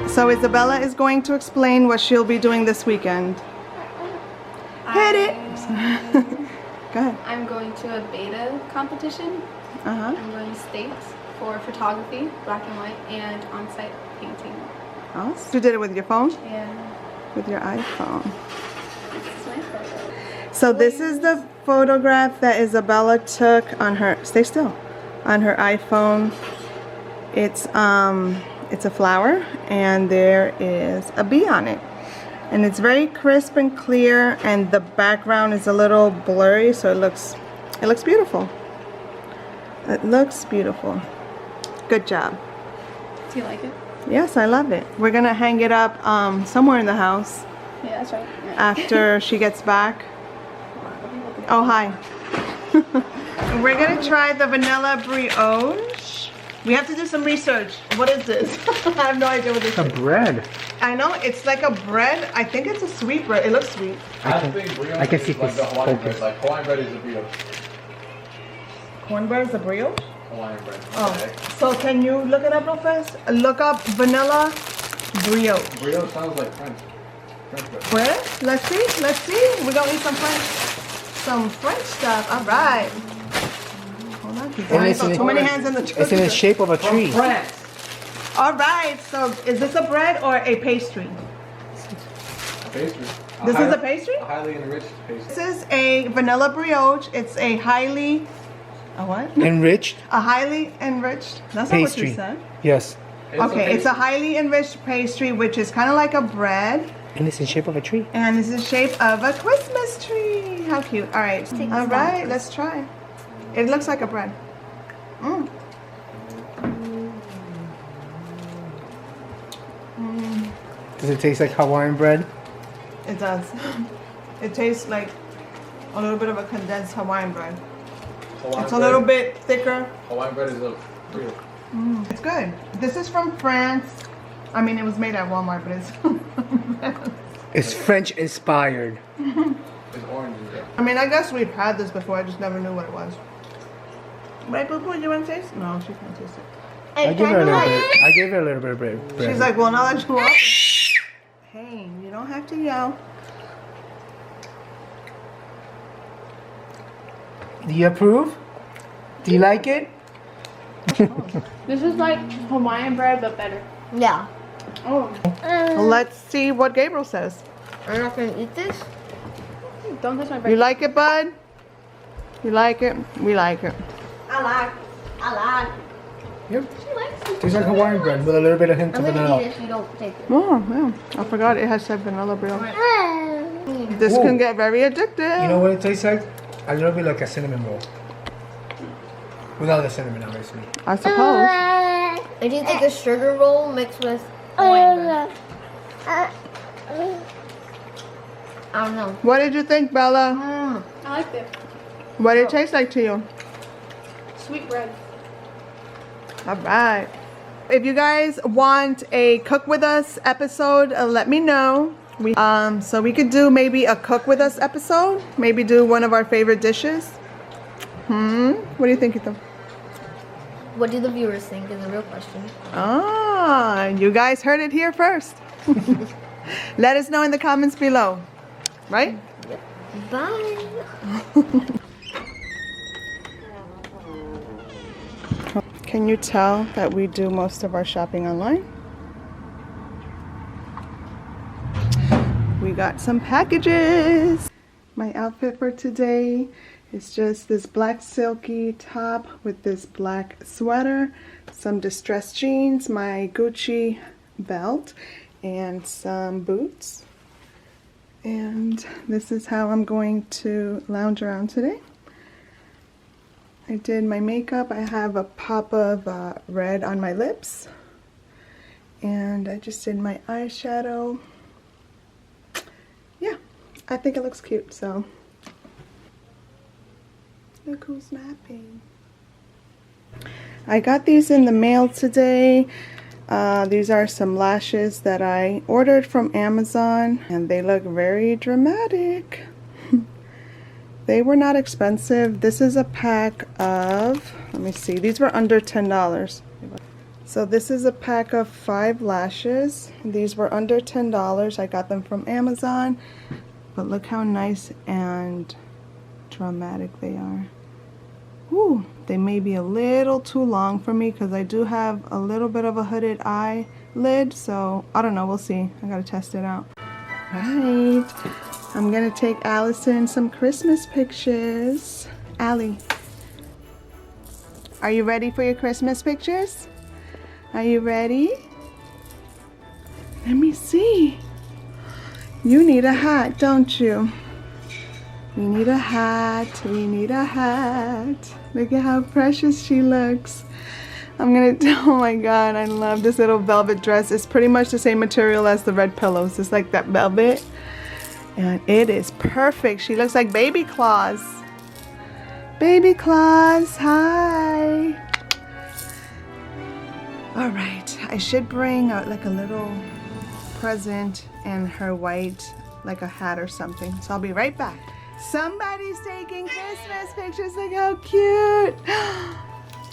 So Isabella is going to explain what she'll be doing this weekend. Hit it! Go ahead. I'm going to a beta competition. I'm going to states for photography, black and white, and on-site painting. Oh, so you did it with your phone? Yeah. With your iPhone. This is my photo. So this is the photograph that Isabella took on her, stay still, on her iPhone. It's a flower and there is a bee on it. And it's very crisp and clear, and the background is a little blurry, so it looks beautiful. It looks beautiful. Good job. Do you like it? Yes, I love it. We're gonna hang it up somewhere in the house. Yeah, that's right. Yeah. After she gets back. Oh, hi. We're gonna try the vanilla brioche. We have to do some research. What is this? I have no idea what this is. A bread. I know, it's like a bread. I think it's a sweet bread. It looks sweet. I can see like this the Hawaiian bread. focus. Like Hawaiian bread is a brioche. Cornbread is a brioche? Hawaiian bread. Oh, Okay. so can you look it up real fast? Look up vanilla brioche. Brioche sounds like French. French bread. Bread? Let's see. Let's see. We're gonna eat some French stuff. All right. Hold on. Too many hands in the It's in the shape of a tree. France. All right. So is this a bread or a pastry? Pastry. This is a pastry? A highly enriched pastry. This is a vanilla brioche. It's a highly, a what? Enriched A highly enriched. That's not what you pastry. said. Yes. Okay, it's a highly enriched pastry, which is kind of like a bread. And it's in shape of a tree. And it's the shape of a Christmas tree. How cute. All right. All right, let's try. It looks like a bread. Mm. Does it taste like Hawaiian bread? It does. It tastes like a little bit of a condensed Hawaiian bread. Hawaiian It's a bread. little bit thicker. Hawaiian bread is a brioche. It's good. This is from France. I mean, it was made at Walmart, but it's from France. It's French inspired. It's orange in there. I mean, I guess we've had this before. I just never knew what it was. Right, Boo Boo, you want to taste? No, she can't taste it. I gave her a little bit. I gave her a little bit of bread. She's like, well, now that you want it. Hey, you don't have to yell. Do you approve? Do you like it? This is like Hawaiian bread, but better. Yeah. Oh. Let's see what Gabriel says. I'm not gonna eat this. Don't touch my bread. You like it, bud? You like it? We like it. I like. Yep. She likes it. Tastes like Hawaiian bread with a little bit of hint I'm of gonna vanilla. eat it if you don't take it. Oh, yeah. I forgot it has said vanilla brioche. This Whoa. can get very addictive. You know what it tastes like? A little bit like a cinnamon roll. Without the cinnamon, obviously. I suppose. If you take a sugar roll mixed with Hawaiian bread. I don't know. What did you think, Bella? I like it. What did it taste like to you? Sweet bread. All right. If you guys want a cook with us episode, let me know. So we could do maybe a cook with us episode. Maybe do one of our favorite dishes. What do you think, Ethan? What do the viewers think is a real question. Ah, you guys heard it here first. Let us know in the comments below. Right? Bye. Can you tell that we do most of our shopping online? We got some packages. My outfit for today is just this black silky top with this black sweater, some distressed jeans, my Gucci belt, and some boots. And this is how I'm going to lounge around today. I did my makeup. I have a pop of red on my lips. And I just did my eyeshadow. Yeah, I think it looks cute, so. Look who's napping. I got these in the mail today. These are some lashes that I ordered from Amazon, and they look very dramatic. They were not expensive. This is a pack of, let me see, these were under $10. So this is a pack of 5 lashes. These were under $10. I got them from Amazon. But look how nice and dramatic they are. Whew, they may be a little too long for me because I do have a little bit of a hooded eyelid. So I don't know, we'll see. I gotta test it out. Right, I'm gonna take Allison some Christmas pictures. Allie, are you ready for your Christmas pictures? Are you ready? Let me see. You need a hat, don't you? We need a hat. We need a hat. Look at how precious she looks. I'm gonna, oh my god, I love this little velvet dress. It's pretty much the same material as the red pillows. It's like that velvet. And it is perfect. She looks like Baby Claus. Baby Claus, hi. All right, I should bring like a little present and her white, like a hat or something. So I'll be right back. Somebody's taking Christmas pictures. Look how cute.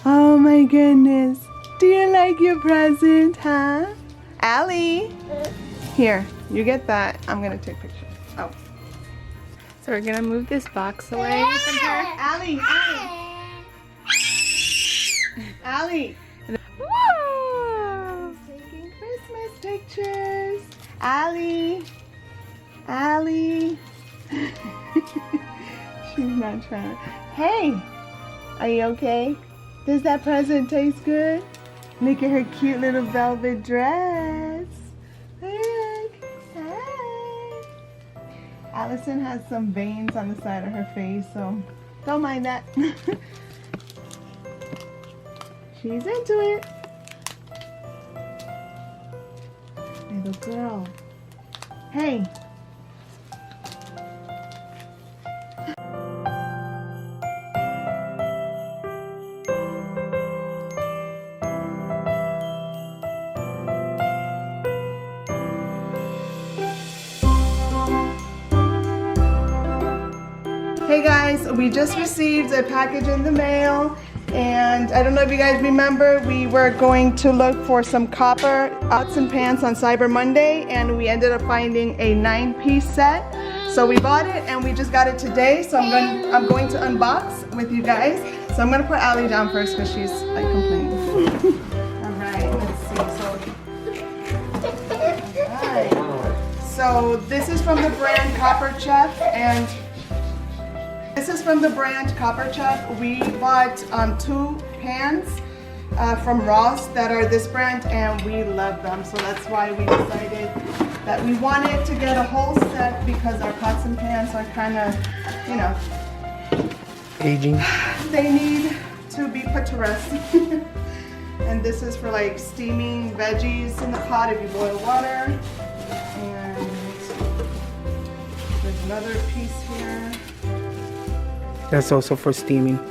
Oh my goodness. Do you like your present, huh? Allie, here, you get that. I'm gonna take pictures. Oh. So we're gonna move this box away from her. Allie, Allie. Whoa! Taking Christmas pictures. Allie. She's not trying. Hey, are you okay? Does that present taste good? Look at her cute little velvet dress. Look. Hi. Allison has some veins on the side of her face, so don't mind that. She's into it. Little girl. Hey. Hey guys, we just received a package in the mail, and I don't know if you guys remember, we were going to look for some copper pots and pans on Cyber Monday, and we ended up finding a 9-piece set. So we bought it and we just got it today, so I'm going to unbox with you guys. So I'm gonna put Allie down first because she's like complaining. Alright, let's see. Alright. So this is from the brand Copper Chef, and this is from the brand Copper Chef. We bought 2 pans from Ross that are this brand, and we love them. So that's why we decided that we wanted to get a whole set because our pots and pans are kind of, you know, Aging. they need to be put to rest. And this is for like steaming veggies in the pot if you boil water. And there's another piece here. That's also for steaming. Look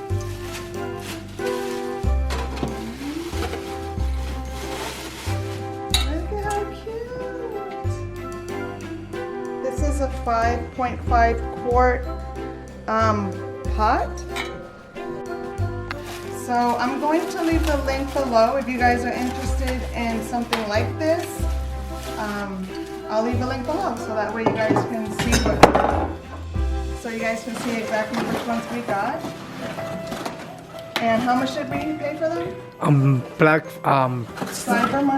at how cute. This is a 5.5 quart pot. So I'm going to leave the link below if you guys are interested in something like this. I'll leave the link below so that way you guys can see exactly which ones we got. And how much did we pay for them?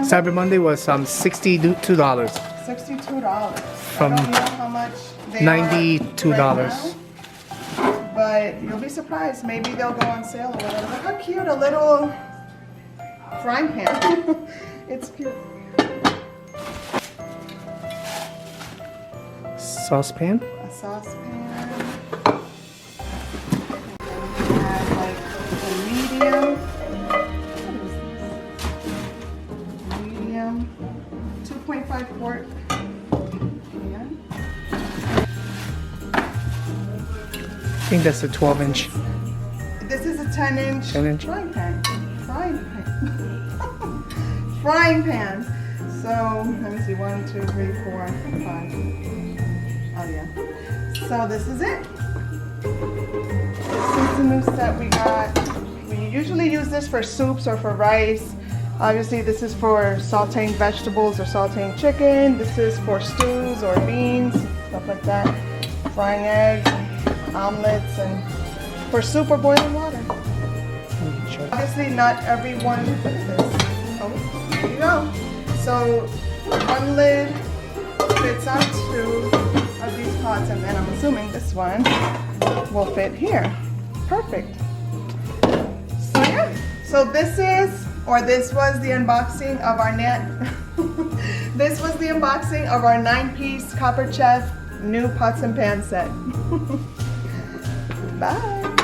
Cyber Monday was $62. $62. From I don't know how much they $92. are right now, but you'll be surprised. Maybe they'll go on sale or whatever. Look how cute, a little frying pan. It's cute. Saucepan. A saucepan. We have like a medium. What is this? Medium. 2.5 quart. pan. I think that's a 12-inch. This is a 10-inch 10-inch. frying pan. Frying pan. So let me see, 1, 2, 3, 4, 5. Oh yeah. So this is it. This is the new set we got. We usually use this for soups or for rice. Obviously, this is for sauteing vegetables or sauteing chicken. This is for stews or beans, stuff like that. Frying eggs, omelets, and for soup or boiling water. Obviously, not everyone. What is this? Oh, there you go. So, one lid fits on 2 of these pots, and then I'm assuming this one will fit here. Perfect. So yeah. So this was the unboxing of our this was the unboxing of our 9-piece Copper Chef new pots and pan set. Bye.